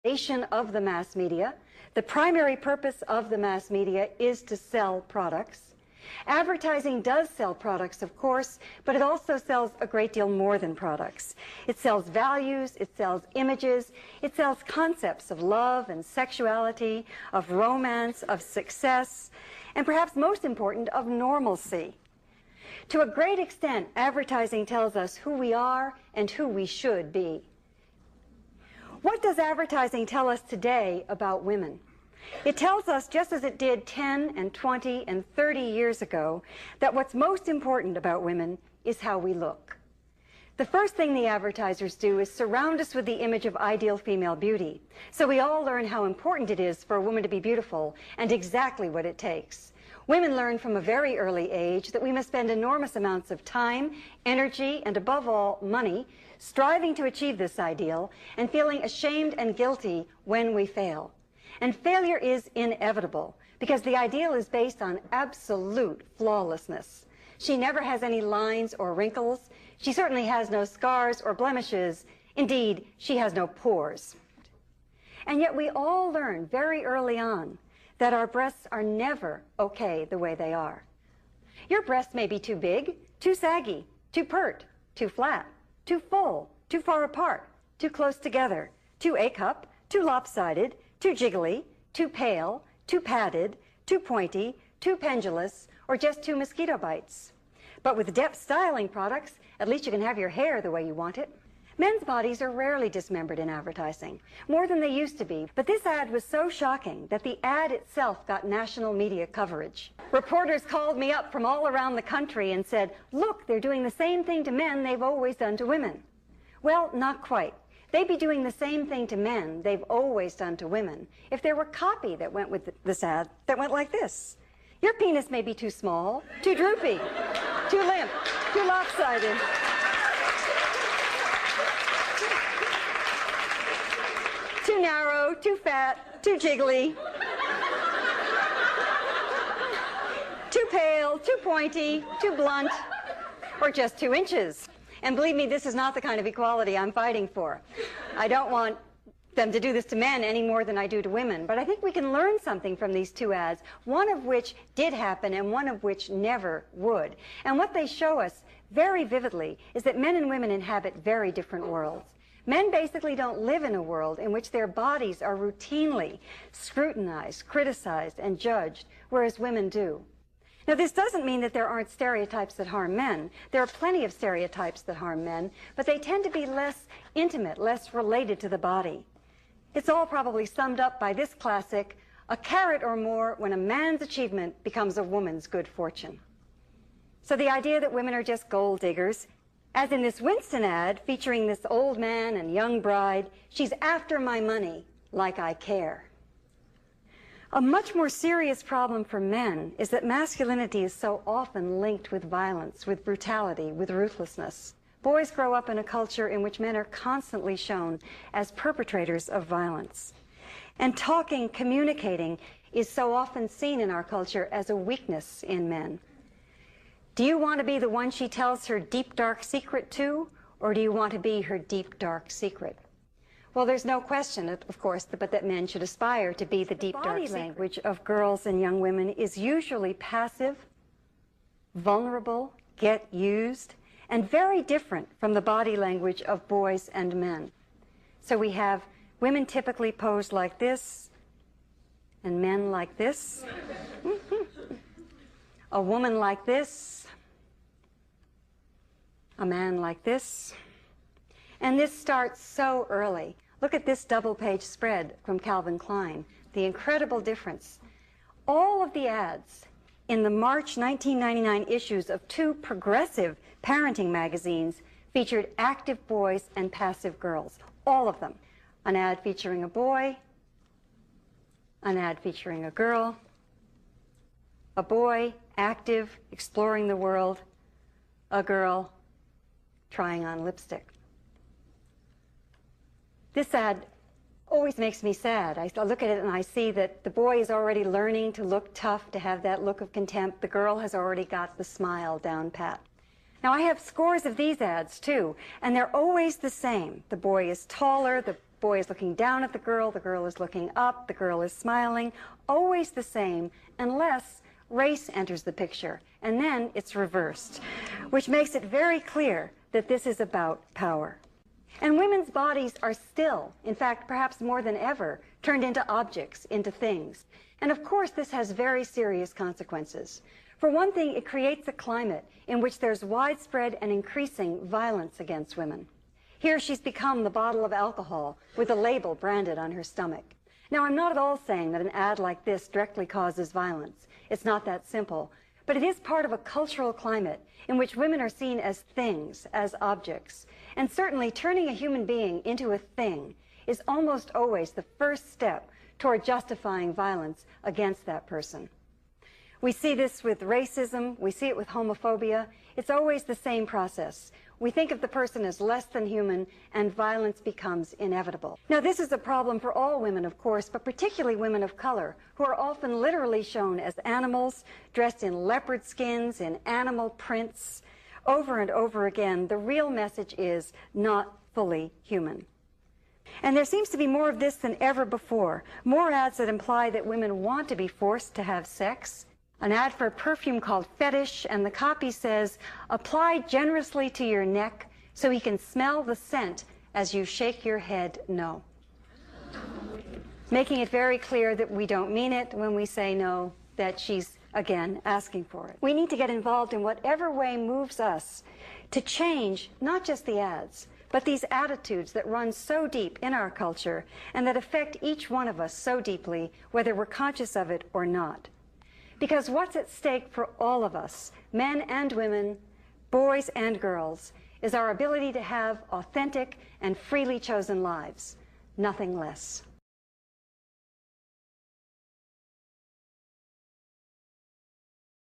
Of the mass media. The primary purpose of the mass media is to sell products. Advertising does sell products, of course, but it also sells a great deal more than products. It sells values, it sells images, it sells concepts of love and sexuality, of romance, of success, and perhaps most important, of normalcy. To a great extent, advertising tells us who we are and who we should be. What does advertising tell us today about women? It tells us, just as it did 10 and 20 and 30 years ago, that what's most important about women is how we look. The first thing the advertisers do is surround us with the image of ideal female beauty, so we all learn how important it is for a woman to be beautiful and exactly what it takes. Women learn from a very early age that we must spend enormous amounts of time, energy, and above all, money, striving to achieve this ideal and feeling ashamed and guilty when we fail. And failure is inevitable because the ideal is based on absolute flawlessness. She never has any lines or wrinkles. She certainly has no scars or blemishes. Indeed, she has no pores. And yet we all learn very early on that our breasts are never okay the way they are. Your breasts may be too big, too saggy, too pert, too flat, too full, too far apart, too close together, too A-cup, too lopsided, too jiggly, too pale, too padded, too pointy, too pendulous, or just too mosquito bites. But with depth styling products, at least you can have your hair the way you want it. Men's bodies are rarely dismembered in advertising, more than they used to be. But this ad was so shocking that the ad itself got national media coverage. Reporters called me up from all around the country and said, "Look, they're doing the same thing to men they've always done to women." Well, not quite. They'd be doing the same thing to men they've always done to women if there were copy that went with this ad that went like this. Your penis may be too small, too droopy, too limp, too lopsided. Too narrow, too fat, too jiggly, too pale, too pointy, too blunt, or just 2 inches. And believe me, this is not the kind of equality I'm fighting for. I don't want them to do this to men any more than I do to women. But I think we can learn something from these 2 ads, one of which did happen and one of which never would. And what they show us very vividly is that men and women inhabit very different worlds. Men basically don't live in a world in which their bodies are routinely scrutinized, criticized, and judged, whereas women do. Now, this doesn't mean that there aren't stereotypes that harm men. There are plenty of stereotypes that harm men, but they tend to be less intimate, less related to the body. It's all probably summed up by this classic, "A carrot or more when a man's achievement becomes a woman's good fortune." So the idea that women are just gold diggers, as in this Winston ad featuring this old man and young bride, "She's after my money, like I care." A much more serious problem for men is that masculinity is so often linked with violence, with brutality, with ruthlessness. Boys grow up in a culture in which men are constantly shown as perpetrators of violence. And talking, communicating, is so often seen in our culture as a weakness in men. Do you want to be the one she tells her deep, dark secret to, or do you want to be her deep, dark secret? Well, there's no question, of course, but that men should aspire to be the deep, dark secret. The body language of girls and young women is usually passive, vulnerable, get used, and very different from the body language of boys and men. So we have women typically posed like this, and men like this. A woman like this, a man like this. And this starts so early. Look at this double-page spread from Calvin Klein, the incredible difference. All of the ads in the March 1999 issues of 2 progressive parenting magazines featured active boys and passive girls, all of them. An ad featuring a boy, an ad featuring a girl, a boy, active, exploring the world, a girl, trying on lipstick. This ad always makes me sad. I look at it and I see that the boy is already learning to look tough, to have that look of contempt. The girl has already got the smile down pat. Now, I have scores of these ads, too, and they're always the same. The boy is taller, the boy is looking down at the girl is looking up, the girl is smiling, always the same, unless race enters the picture, and then it's reversed, which makes it very clear that this is about power. And women's bodies are still, in fact, perhaps more than ever, turned into objects, into things. And of course, this has very serious consequences. For one thing, it creates a climate in which there's widespread and increasing violence against women. Here she's become the bottle of alcohol with a label branded on her stomach. Now, I'm not at all saying that an ad like this directly causes violence. It's not that simple. But it is part of a cultural climate in which women are seen as things, as objects. And certainly turning a human being into a thing is almost always the first step toward justifying violence against that person. We see this with racism, we see it with homophobia. It's always the same process. We think of the person as less than human, and violence becomes inevitable. Now, this is a problem for all women, of course, but particularly women of color, who are often literally shown as animals, dressed in leopard skins, in animal prints. Over and over again, the real message is not fully human. And there seems to be more of this than ever before. More ads that imply that women want to be forced to have sex. An ad for a perfume called Fetish, and the copy says, "Apply generously to your neck so he can smell the scent as you shake your head no." Making it very clear that we don't mean it when we say no, that she's, again, asking for it. We need to get involved in whatever way moves us to change not just the ads, but these attitudes that run so deep in our culture and that affect each one of us so deeply, whether we're conscious of it or not. Because what's at stake for all of us, men and women, boys and girls, is our ability to have authentic and freely chosen lives, nothing less.